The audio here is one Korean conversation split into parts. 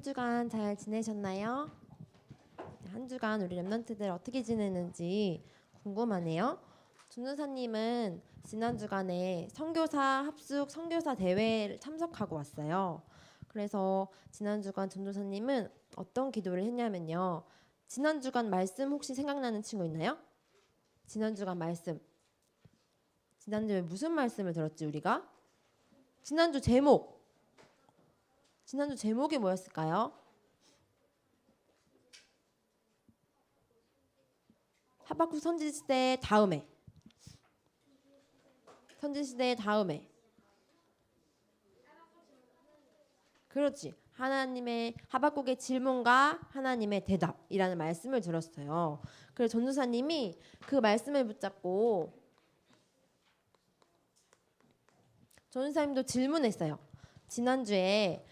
주간 잘 지내셨나요? 한 주간 우리 랩런트들 어떻게 지내는지 궁금하네요. 준우사님은 지난 주간에 선교사 합숙 선교사 대회를 참석하고 왔어요. 그래서 지난 주간 전도사님은 어떤 기도를 했냐면요. 지난 주간 말씀 혹시 생각나는 친구 있나요? 지난 주간 말씀. 지난주에 무슨 말씀을 들었지 우리가? 지난주 제목이 뭐였을까요? 하박국 선지시대 다음에. 그렇지. 하나님의 하박국의 질문과 하나님의 대답이라는 말씀을 들었어요. 그래서 전도사님이 그 말씀을 붙잡고 전도사님도 질문했어요. 지난주에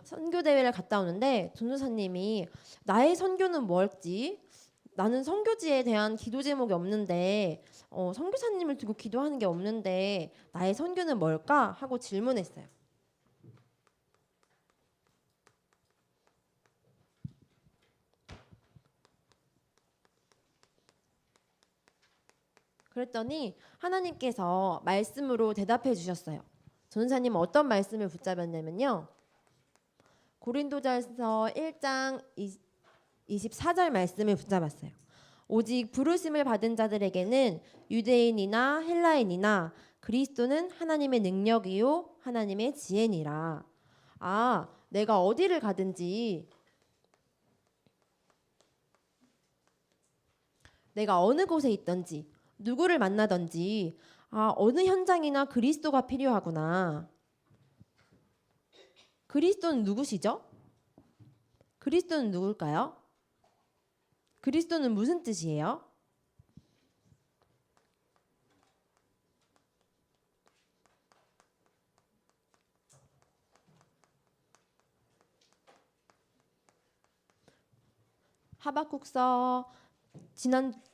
선교 대회를 갔다 오는데 전도사님이 나의 선교는 뭘지, 나는 선교지에 대한 기도 제목이 없는데 선교사님을 두고 기도하는 게 없는데 나의 선교는 뭘까 하고 질문했어요. 그랬더니 하나님께서 말씀으로 대답해 주셨어요. 전도사님은 어떤 말씀을 붙잡았냐면요. 고린도전서 1장 24절 말씀을 붙잡았어요. 오직 부르심을 받은 자들에게는 유대인이나 헬라인이나 그리스도는 하나님의 능력이요 하나님의 지혜니라. 내가 어디를 가든지, 내가 어느 곳에 있든지, 누구를 만나든지 어느 현장이나 그리스도가 필요하구나. 그리스도는 누구시죠? 그리스도는 누굴까요? 그리스도는 무슨 뜻이에요? 하박국서,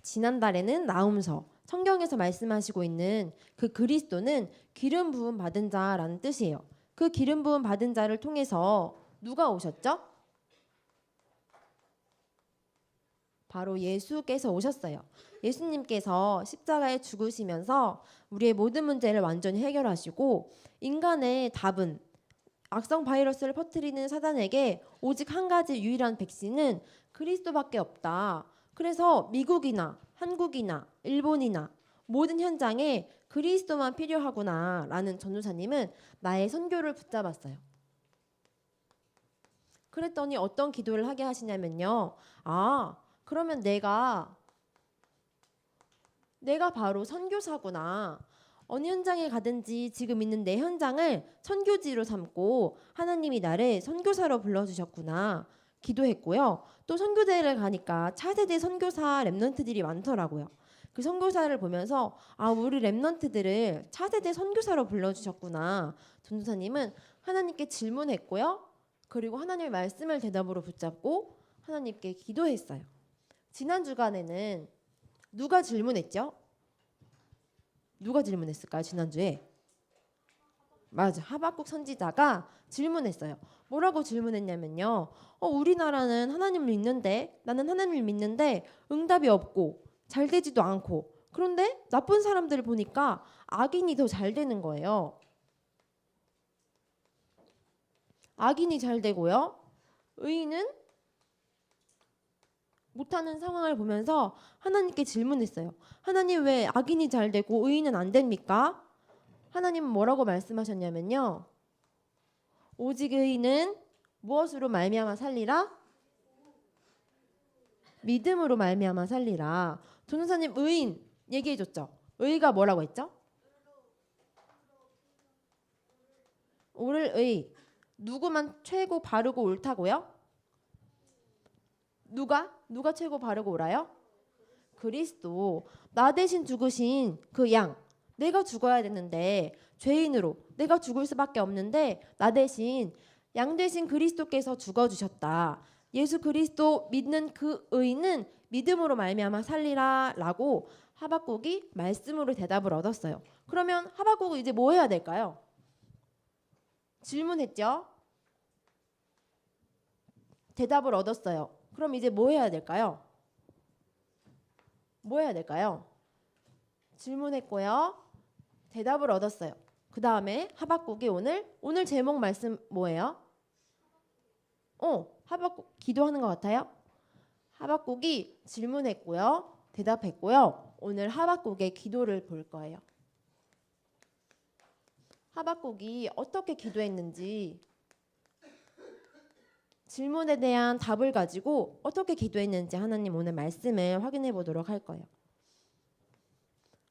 지난달에는 나훔서, 성경에서 말씀하시고 있는 그 그리스도는 기름 부음 받은 자라는 뜻이에요. 그 기름 부음 받은 자를 통해서 누가 오셨죠? 바로 예수께서 오셨어요. 예수님께서 십자가에 죽으시면서 우리의 모든 문제를 완전히 해결하시고 인간의 답은 악성 바이러스를 퍼뜨리는 사단에게 오직 한 가지 유일한 백신은 그리스도밖에 없다. 그래서 미국이나 한국이나 일본이나 모든 현장에 그리스도만 필요하구나 라는 전도사님은 나의 선교를 붙잡았어요. 그랬더니 어떤 기도를 하게 하시냐면요. 그러면 내가 바로 선교사구나. 어느 현장에 가든지 지금 있는 내 현장을 선교지로 삼고 하나님이 나를 선교사로 불러주셨구나 기도했고요. 또 선교대회를 가니까 차세대 선교사 랩런트들이 많더라고요. 그 선교사를 보면서 우리 랩런트들을 차세대 선교사로 불러주셨구나. 전도사님은 하나님께 질문했고요. 그리고 하나님의 말씀을 대답으로 붙잡고 하나님께 기도했어요. 지난 주간에는 누가 질문했죠? 누가 질문했을까요? 지난주에? 맞아. 하박국 선지자가 질문했어요. 뭐라고 질문했냐면요. 우리나라는 하나님을 믿는데, 나는 하나님을 믿는데 응답이 없고 잘 되지도 않고, 그런데 나쁜 사람들을 보니까 악인이 더 잘 되는 거예요. 악인이 잘 되고요. 의인은 못하는 상황을 보면서 하나님께 질문했어요. 하나님, 왜 악인이 잘 되고 의인은 안 됩니까? 하나님은 뭐라고 말씀하셨냐면요. 오직 의인은 무엇으로 말미암아 살리라? 믿음으로 말미암아 살리라. 전도사님 의인 얘기해줬죠. 의가 뭐라고 했죠? 옳을 의. 누구만 최고 바르고 옳다고요? 누가 최고 바르고 옳아요? 그리스도. 나 대신 죽으신 그 양. 내가 죽어야 되는데 죄인으로 내가 죽을 수밖에 없는데 나 대신 양 대신 그리스도께서 죽어주셨다. 예수 그리스도 믿는 그 의인은 믿음으로 말미암아 살리라 라고 하박국이 말씀으로 대답을 얻었어요. 그러면 하박국은 이제 뭐 해야 될까요? 질문했죠. 대답을 얻었어요. 그럼 이제 뭐 해야 될까요? 뭐 해야 될까요? 질문했고요. 대답을 얻었어요. 그 다음에 하박국이 오늘 제목 말씀 뭐예요? 하박국 기도하는 것 같아요. 하박국이 질문했고요. 대답했고요. 오늘 하박국의 기도를 볼 거예요. 하박국이 어떻게 기도했는지, 질문에 대한 답을 가지고 어떻게 기도했는지 하나님 오늘 말씀을 확인해 보도록 할 거예요.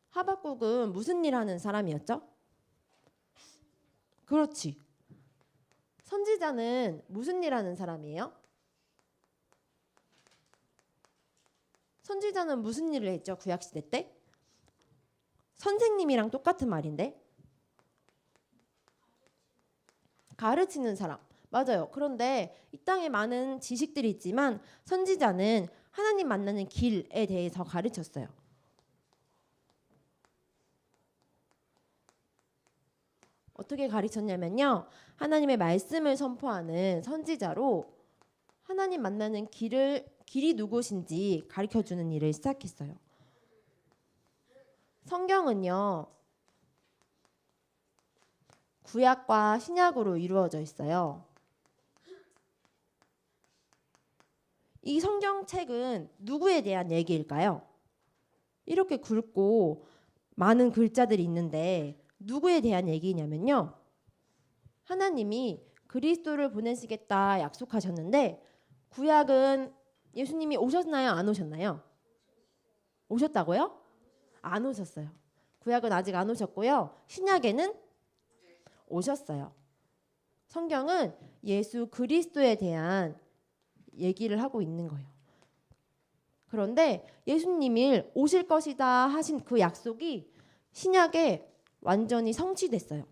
하박국은 무슨 일 하는 사람이었죠? 그렇지. 선지자는 무슨 일 하는 사람이에요? 선지자는 무슨 일을 했죠? 구약시대 때? 선생님이랑 똑같은 말인데? 가르치는 사람. 맞아요. 그런데 이 땅에 많은 지식들이 있지만 선지자는 하나님 만나는 길에 대해서 가르쳤어요. 어떻게 가르쳤냐면요. 하나님의 말씀을 선포하는 선지자로 하나님 만나는 길이 누구신지 가르쳐주는 일을 시작했어요. 성경은요. 구약과 신약으로 이루어져 있어요. 이 성경책은 누구에 대한 얘기일까요? 이렇게 굵고 많은 글자들이 있는데 누구에 대한 얘기냐면요. 하나님이 그리스도를 보내시겠다 약속하셨는데 구약은 예수님이 오셨나요? 안 오셨나요? 오셨다고요? 안 오셨어요. 구약은 아직 안 오셨고요. 신약에는 오셨어요. 성경은 예수 그리스도에 대한 얘기를 하고 있는 거예요. 그런데 예수님이 오실 것이다 하신 그 약속이 신약에 완전히 성취됐어요.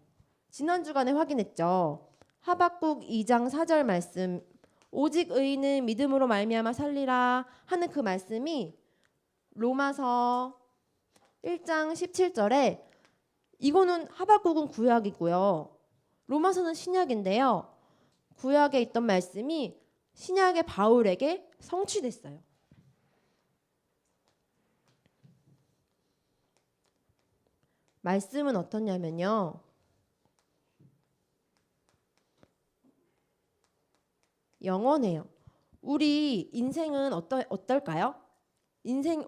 지난 주간에 확인했죠. 하박국 2장 4절 말씀, 오직 의인은 믿음으로 말미암아 살리라 하는 그 말씀이 로마서 1장 17절에 이거는 하박국은 구약이고요. 로마서는 신약인데요. 구약에 있던 말씀이 신약의 바울에게 성취됐어요. 말씀은 어떻냐면요. 영원해요. 우리 인생은 어떨까요?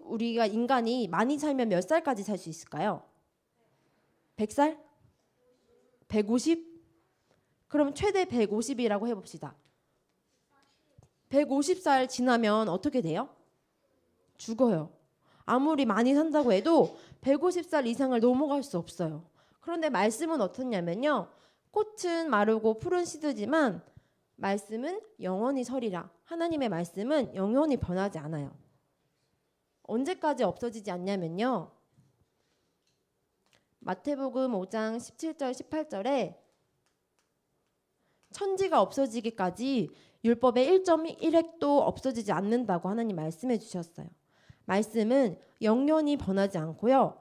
우리가 인간이 많이 살면 몇 살까지 살 수 있을까요? 100살? 150? 그럼 최대 150이라고 해봅시다. 150살 지나면 어떻게 돼요? 죽어요. 아무리 많이 산다고 해도 150살 이상을 넘어갈 수 없어요. 그런데 말씀은 어떻냐면요. 꽃은 마르고 푸른 시드지만 말씀은 영원히 서리라. 하나님의 말씀은 영원히 변하지 않아요. 언제까지 없어지지 않냐면요. 마태복음 5장 17절 18절에 천지가 없어지기까지 율법의 1.1획도 없어지지 않는다고 하나님 말씀해 주셨어요. 말씀은 영원히 변하지 않고요.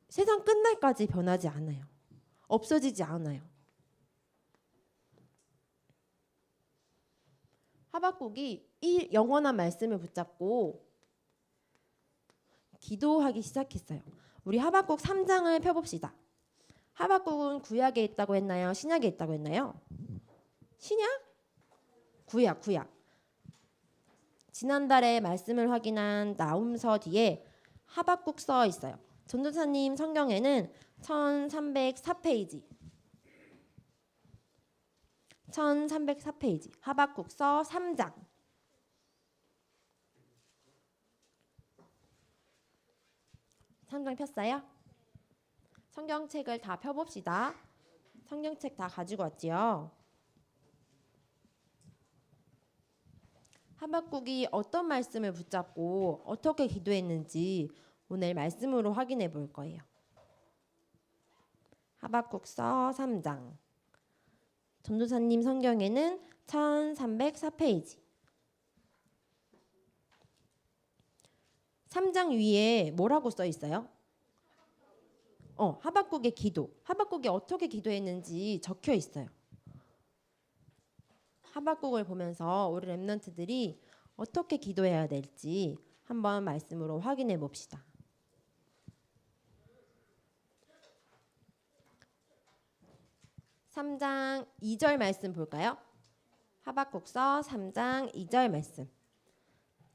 세상 끝날까지 변하지 않아요. 없어지지 않아요. 하박국이 이 영원한 말씀을 붙잡고 기도하기 시작했어요. 우리 하박국 3장을 펴봅시다. 하박국은 구약에 있다고 했나요? 신약에 있다고 했나요? 신약? 구약. 지난달에 말씀을 확인한 나훔서 뒤에 하박국 써 있어요. 전도사님 성경에는 1304페이지 1304페이지 하박국서 3장 3장 폈어요? 성경책을 다 펴봅시다. 성경책 다 가지고 왔지요? 하박국이 어떤 말씀을 붙잡고 어떻게 기도했는지 오늘 말씀으로 확인해 볼 거예요. 하박국서 3장 전도사님 성경에는 1304페이지 3장 위에 뭐라고 써 있어요? 하박국의 기도. 하박국이 어떻게 기도했는지 적혀 있어요. 하박국을 보면서 우리 렘넌트들이 어떻게 기도해야 될지 한번 말씀으로 확인해 봅시다. 3장 2절 말씀 볼까요? 하박국서 3장 2절 말씀.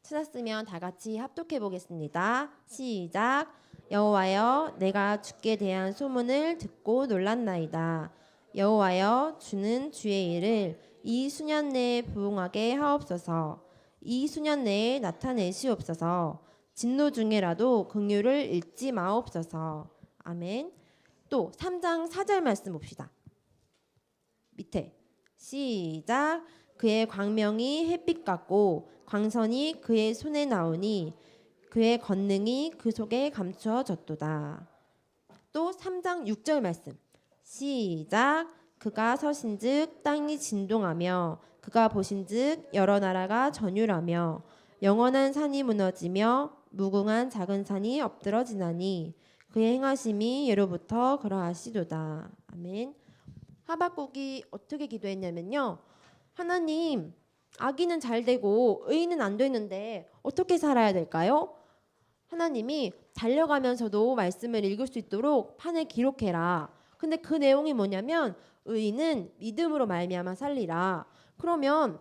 찾았으면 다 같이 합독해 보겠습니다. 시작. 여호와여, 내가 주께 대한 소문을 듣고 놀랐나이다. 여호와여, 주는 주의 일을 이 수년 내에 부응하게 하옵소서. 이 수년 내에 나타내시옵소서. 진노 중에라도 긍휼을 잃지 마옵소서. 아멘. 또 3장 4절 말씀 봅시다. 밑에 시작. 그의 광명이 햇빛 같고 광선이 그의 손에 나오니 그의 권능이 그 속에 감추어졌도다. 또 3장 6절 말씀 시작. 그가 서신즉 땅이 진동하며 그가 보신즉 여러 나라가 전율하며 영원한 산이 무너지며 무궁한 작은 산이 엎드러지나니 그의 행하심이 예로부터 그러하시도다. 아멘. 하박국이 어떻게 기도했냐면요. 하나님, 악인은 잘 되고 의인은 안 되는데 어떻게 살아야 될까요? 하나님이 달려가면서도 말씀을 읽을 수 있도록 판에 기록해라. 근데 그 내용이 뭐냐면 의인은 믿음으로 말미암아 살리라. 그러면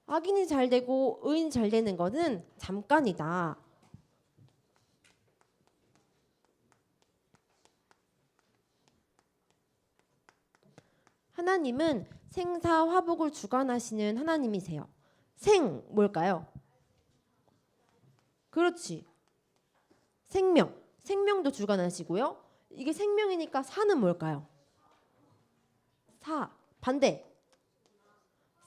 악인이 잘 되고 의인이 잘 되는 것은 잠깐이다. 하나님은 생사 화복을 주관하시는 하나님이세요. 생 뭘까요? 그렇지. 생명. 생명도 주관하시고요. 이게 생명이니까 사는 뭘까요? 사. 반대.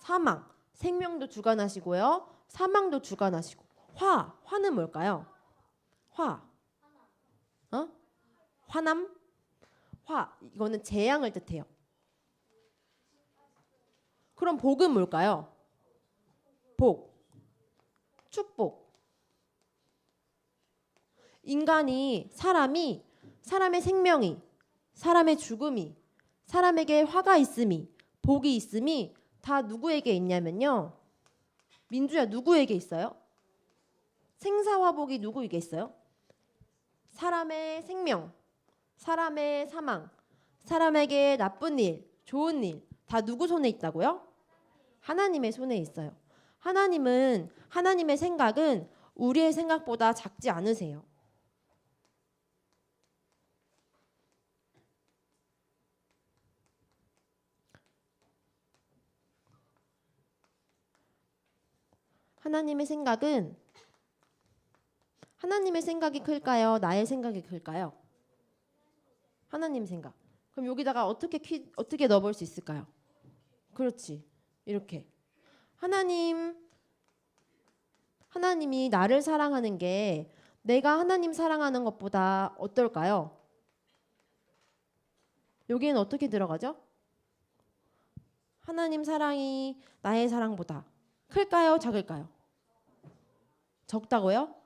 사망. 생명도 주관하시고요. 사망도 주관하시고. 화. 화는 뭘까요? 화. 화남? 화. 이거는 재앙을 뜻해요. 그럼 복은 뭘까요? 복. 축복. 인간이 사람의 생명이 사람의 죽음이 사람에게 화가 있음이 복이 있음이 다 누구에게 있냐면요. 민주야 누구에게 있어요? 생사화복이 누구에게 있어요? 사람의 생명, 사람의 사망, 사람에게 나쁜 일, 좋은 일 다 누구 손에 있다고요? 하나님의 손에 있어요. 하나님의 생각은 우리의 생각보다 작지 않으세요. 하나님의 생각이 클까요? 나의 생각이 클까요? 하나님 생각. 그럼 여기다가 어떻게 넣어볼 수 있을까요? 그렇지. 이렇게. 하나님이 나를 사랑하는 게 내가 하나님 사랑하는 것보다 어떨까요? 여기는 어떻게 들어가죠? 하나님 사랑이 나의 사랑보다 클까요? 작을까요? 적다고요?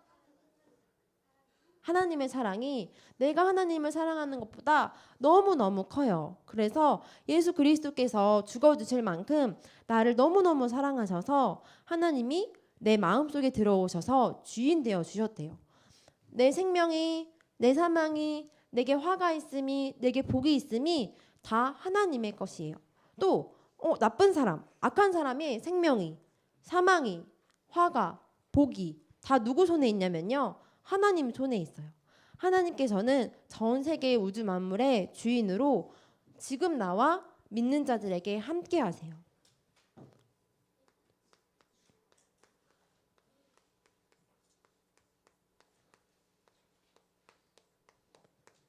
하나님의 사랑이 내가 하나님을 사랑하는 것보다 너무너무 커요. 그래서 예수 그리스도께서 죽어주실 만큼 나를 너무너무 사랑하셔서 하나님이 내 마음속에 들어오셔서 주인 되어 주셨대요. 내 생명이, 내 사망이, 내게 화가 있음이, 내게 복이 있음이 다 하나님의 것이에요. 또 나쁜 사람, 악한 사람의 생명이, 사망이, 화가, 복이 다 누구 손에 있냐면요. 하나님 손에 있어요. 하나님께서는 전 세계 우주 만물의 주인으로 지금 나와 믿는 자들에게 함께 하세요.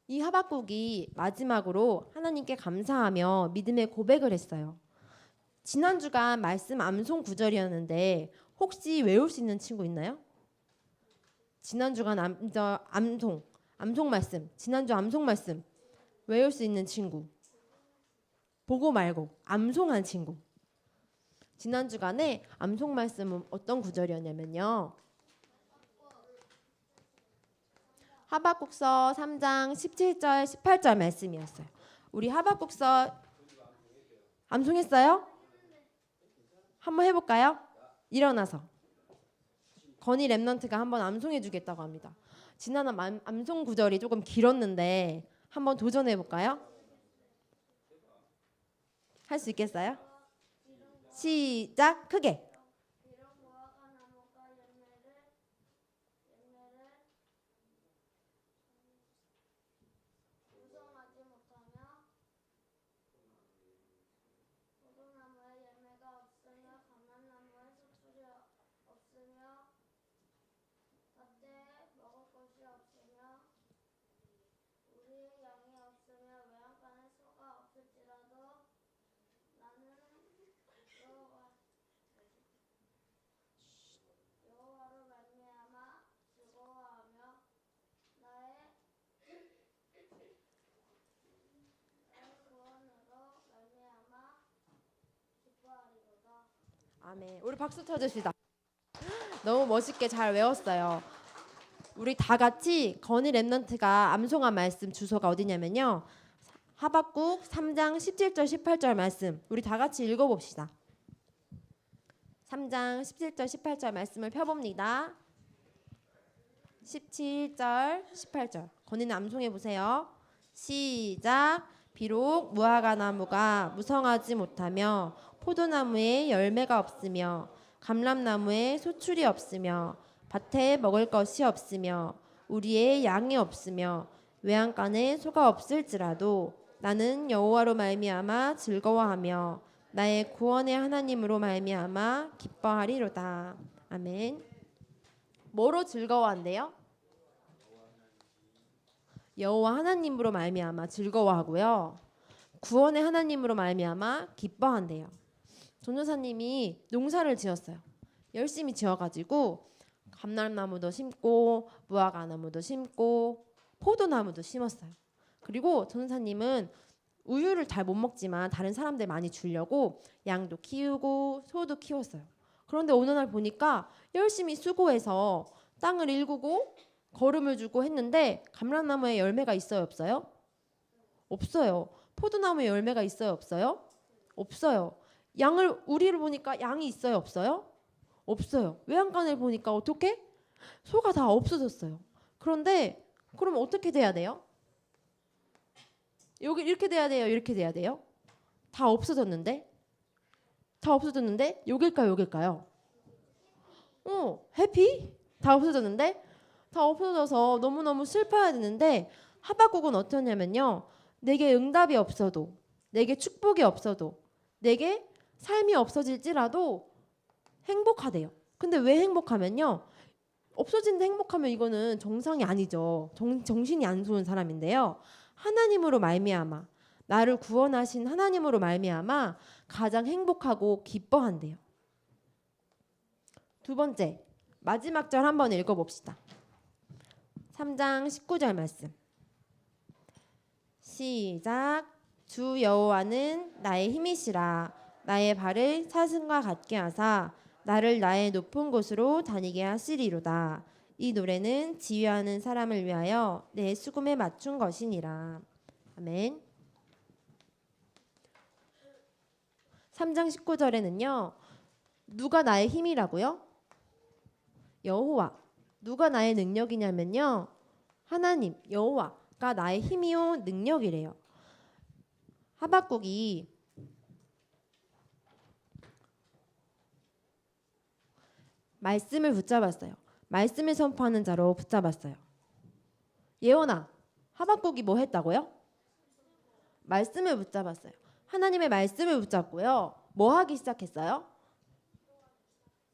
이 하박국이 마지막으로 하나님께 감사하며 믿음의 고백을 했어요. 지난 주간 말씀 암송 구절이었는데 혹시 외울 수 있는 친구 있나요? 지난 주간 암송 말씀, 지난주 암송 말씀 외울 수 있는 친구. 보고 말고 암송한 친구. 지난 주간에 암송 말씀은 어떤 구절이었냐면요. 하박국서 3장 17절 18절 말씀이었어요. 우리 하박국서 암송했어요? 한번 해볼까요? 일어나서. 건희 랩넌트가 한번 암송해 주겠다고 합니다. 지난 암송 구절이 조금 길었는데 한번 도전해 볼까요? 할 수 있겠어요? 시작. 크게. 아멘. 우리 박수 쳐줍시다. 너무 멋있게 잘 외웠어요. 우리 다 같이 건희 랩넌트가 암송한 말씀 주소가 어디냐면요. 하박국 3장 17절 18절 말씀. 우리 다 같이 읽어봅시다. 3장 17절 18절 말씀을 펴봅니다. 17절 18절 건희는 암송해 보세요. 시작. 비록 무화과 나무가 무성하지 못하며 포도나무에 열매가 없으며 감람나무에 소출이 없으며 밭에 먹을 것이 없으며 우리의 양이 없으며 외양간에 소가 없을지라도 나는 여호와로 말미암아 즐거워하며 나의 구원의 하나님으로 말미암아 기뻐하리로다. 아멘. 뭐로 즐거워한대요? 여호와 하나님으로 말미암아 즐거워하고요. 구원의 하나님으로 말미암아 기뻐한대요. 전도사님이 농사를 지었어요. 열심히 지어가지고 감람나무도 심고 무화과나무도 심고 포도나무도 심었어요. 그리고 전도사님은 우유를 잘 못 먹지만 다른 사람들 많이 주려고 양도 키우고 소도 키웠어요. 그런데 어느 날 보니까 열심히 수고해서 땅을 일구고 거름을 주고 했는데 감람나무에 열매가 있어요, 없어요? 없어요. 포도나무에 열매가 있어요, 없어요? 없어요. 우리를 보니까 양이 있어요, 없어요? 없어요. 외양간을 보니까 어떻게? 소가 다 없어졌어요. 그런데 그럼 어떻게 돼야 돼요? 여기 이렇게 돼야 돼요, 이렇게 돼야 돼요? 다 없어졌는데? 다 없어졌는데? 여길까요, 여길까요? 해피? 다 없어졌는데? 다 없어져서 너무너무 슬퍼야 되는데 하박국은 어떠냐면요. 내게 응답이 없어도, 내게 축복이 없어도, 내게 삶이 없어질지라도 행복하대요. 근데 왜 행복하면요. 없어지는데 행복하면 이거는 정상이 아니죠. 정신이 안 좋은 사람인데요. 하나님으로 말미암아, 나를 구원하신 하나님으로 말미암아 가장 행복하고 기뻐한대요. 두 번째, 마지막 절 한번 읽어봅시다. 3장 19절 말씀. 시작. 주 여호와는 나의 힘이시라. 나의 발을 사슴과 같게 하사 나를 나의 높은 곳으로 다니게 하시리로다. 이 노래는 지휘하는 사람을 위하여 내 수금에 맞춘 것이니라. 아멘. 3장 19절에는요. 누가 나의 힘이라고요? 여호와. 누가 나의 능력이냐면요. 하나님, 여호와가 나의 힘이요 능력이래요. 하박국이 말씀을 붙잡았어요. 말씀을 선포하는 자로 붙잡았어요. 예언아, 하박국이 뭐 했다고요? 말씀을 붙잡았어요. 하나님의 말씀을 붙잡고요. 뭐 하기 시작했어요?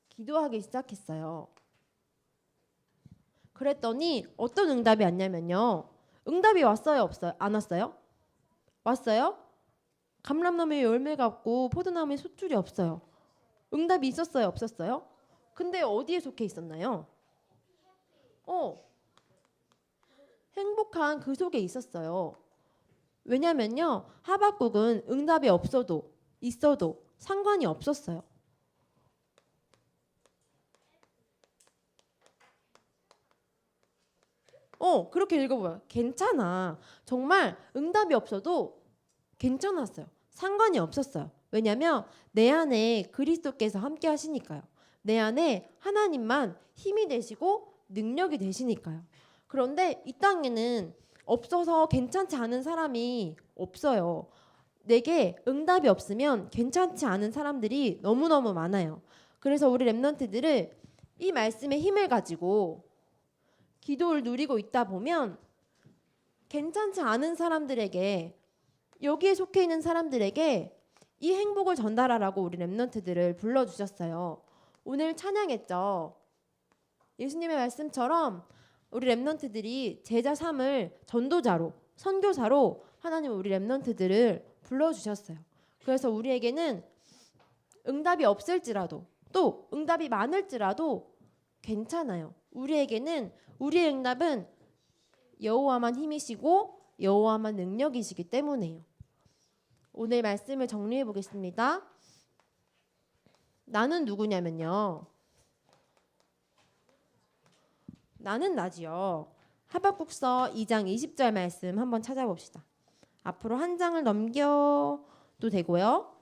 기도하기 시작했어요. 그랬더니 어떤 응답이 왔냐면요. 응답이 왔어요, 없어요? 안 왔어요? 왔어요? 감람나무에 열매가 없고 포도나무에 소출이 없어요. 응답이 있었어요, 없었어요? 근데 어디에 속해 있었나요? 행복한 그 속에 있었어요. 왜냐면요. 하박국은 응답이 없어도 있어도 상관이 없었어요. 그렇게 읽어봐요. 괜찮아. 정말 응답이 없어도 괜찮았어요. 상관이 없었어요. 왜냐하면 내 안에 그리스도께서 함께 하시니까요. 내 안에 하나님만 힘이 되시고 능력이 되시니까요. 그런데 이 땅에는 없어서 괜찮지 않은 사람이 없어요. 내게 응답이 없으면 괜찮지 않은 사람들이 너무너무 많아요. 그래서 우리 렘넌트들을 이 말씀의 힘을 가지고 기도를 누리고 있다 보면 괜찮지 않은 사람들에게, 여기에 속해 있는 사람들에게 이 행복을 전달하라고 우리 렘넌트들을 불러주셨어요. 오늘 찬양했죠. 예수님의 말씀처럼 우리 렘넌트들이 제자 삼을 전도자로, 선교사로 하나님은 우리 렘넌트들을 불러주셨어요. 그래서 우리에게는 응답이 없을지라도, 또 응답이 많을지라도 괜찮아요. 우리에게는, 우리의 응답은 여호와만 힘이시고 여호와만 능력이시기 때문에요. 오늘 말씀을 정리해 보겠습니다. 나는 누구냐면요, 나는 나지요. 하박국서 2장 20절 말씀 한번 찾아봅시다. 앞으로 한 장을 넘겨도 되고요.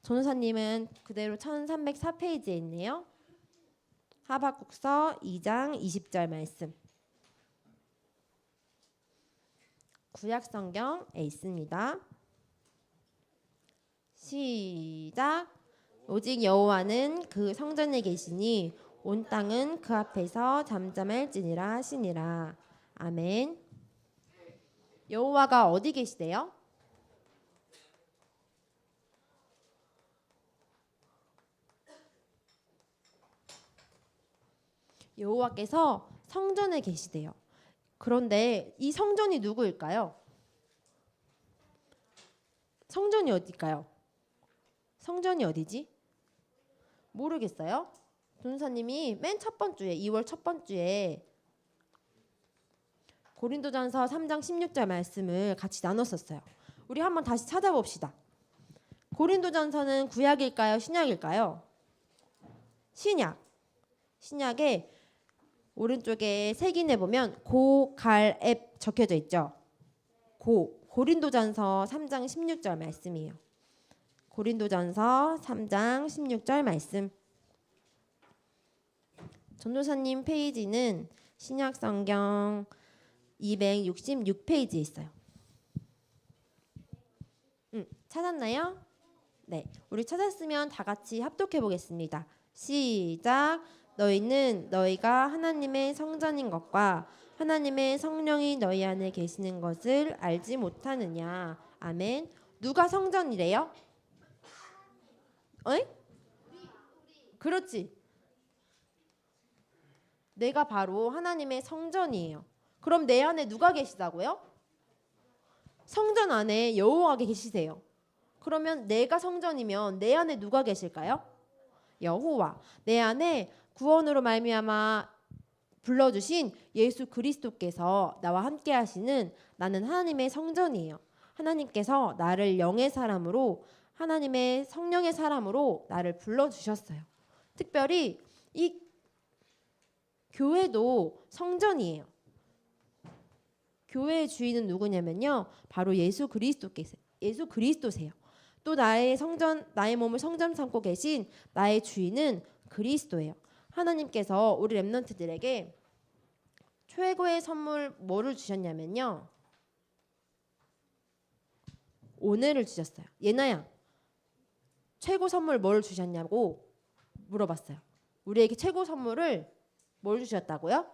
전우사님은 그대로 1304페이지에 있네요. 하박국서 2장 20절 말씀. 구약성경에 있습니다. 시작. 오직 여호와는 그 성전에 계시니 온 땅은 그 앞에서 잠잠할지니라 하시니라. 아멘. 여호와가 어디 계시대요? 여호와께서 성전에 계시대요. 그런데 이 성전이 누구일까요? 성전이 어딜까요? 성전이 어디지? 모르겠어요? 전사님이 맨 첫 번째, 2월 첫 번째에 고린도전서 3장 16절 말씀을 같이 나눴었어요. 우리 한번 다시 찾아봅시다. 고린도전서는 구약일까요? 신약일까요? 신약. 신약의 오른쪽에 색인에 보면 고갈앱 적혀져 있죠. 고린도전서 3장 16절 말씀이에요. 고린도전서 3장 16절 말씀. 전도사님 페이지는 신약성경 266페이지에 있어요. 찾았나요? 네, 우리 찾았으면 다 같이 합독해 보겠습니다. 시작. 너희는 너희가 하나님의 성전인 것과 하나님의 성령이 너희 안에 계시는 것을 알지 못하느냐. 아멘. 누가 성전이래요? 어이? 그렇지. 내가 바로 하나님의 성전이에요. 그럼 내 안에 누가 계시다고요? 성전 안에 여호와가 계시세요. 그러면 내가 성전이면 내 안에 누가 계실까요? 여호와. 내 안에 구원으로 말미암아 불러주신 예수 그리스도께서 나와 함께 하시는 나는 하나님의 성전이에요. 하나님께서 나를 영의 사람으로, 하나님의 성령의 사람으로 나를 불러주셨어요. 특별히 이 교회도 성전이에요. 교회의 주인은 누구냐면요, 바로 예수 그리스도세요. 또 나의 성전, 나의 몸을 성전 삼고 계신 나의 주인은 그리스도예요. 하나님께서 우리 렘넌트들에게 최고의 선물 뭐를 주셨냐면요, 오늘을 주셨어요. 예나야, 최고 선물 뭘 주셨냐고 물어봤어요. 우리에게 최고 선물을 뭘 주셨다고요?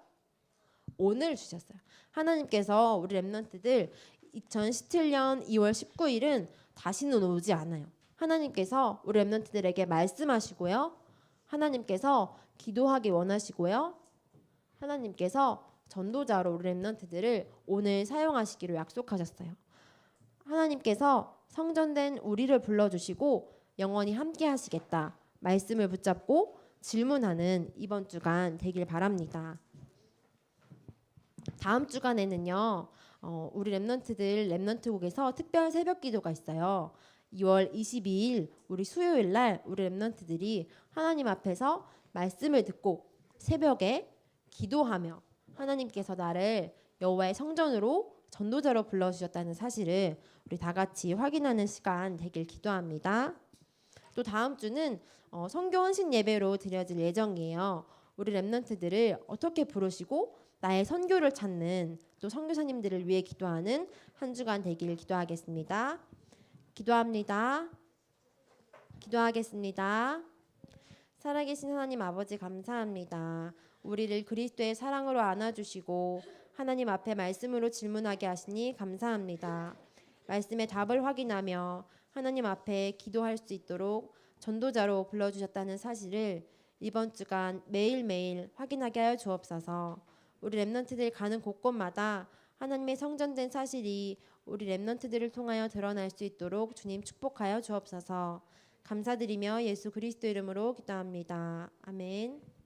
오늘 주셨어요. 하나님께서 우리 렘넌트들 2017년 2월 19일은 다시는 오지 않아요. 하나님께서 우리 렘넌트들에게 말씀하시고요. 하나님께서 기도하기 원하시고요. 하나님께서 전도자로 우리 렘넌트들을 오늘 사용하시기로 약속하셨어요. 하나님께서 성전된 우리를 불러주시고 영원히 함께 하시겠다 말씀을 붙잡고 질문하는 이번 주간 되길 바랍니다. 다음 주간에는요, 우리 렘넌트들 렘넌트국에서 특별 새벽 기도가 있어요. 2월 22일 우리 수요일 날 우리 렘넌트들이 하나님 앞에서 말씀을 듣고 새벽에 기도하며 하나님께서 나를 여호와의 성전으로 전도자로 불러주셨다는 사실을 우리 다 같이 확인하는 시간 되길 기도합니다. 또 다음 주는 선교 헌신 예배로 드려질 예정이에요. 우리 렘넌트들을 어떻게 부르시고 나의 선교를 찾는 또 선교사님들을 위해 기도하는 한 주간 되길 기도하겠습니다. 기도합니다. 기도하겠습니다. 살아계신 하나님 아버지 감사합니다. 우리를 그리스도의 사랑으로 안아주시고 하나님 앞에 말씀으로 질문하게 하시니 감사합니다. 말씀의 답을 확인하며 하나님 앞에 기도할 수 있도록 전도자로 불러주셨다는 사실을 이번 주간 매일매일 확인하게 하여 주옵소서. 우리 렘넌트들 가는 곳곳마다 하나님의 성전된 사실이 우리 렘넌트들을 통하여 드러날 수 있도록 주님 축복하여 주옵소서. 감사드리며 예수 그리스도 이름으로 기도합니다. 아멘.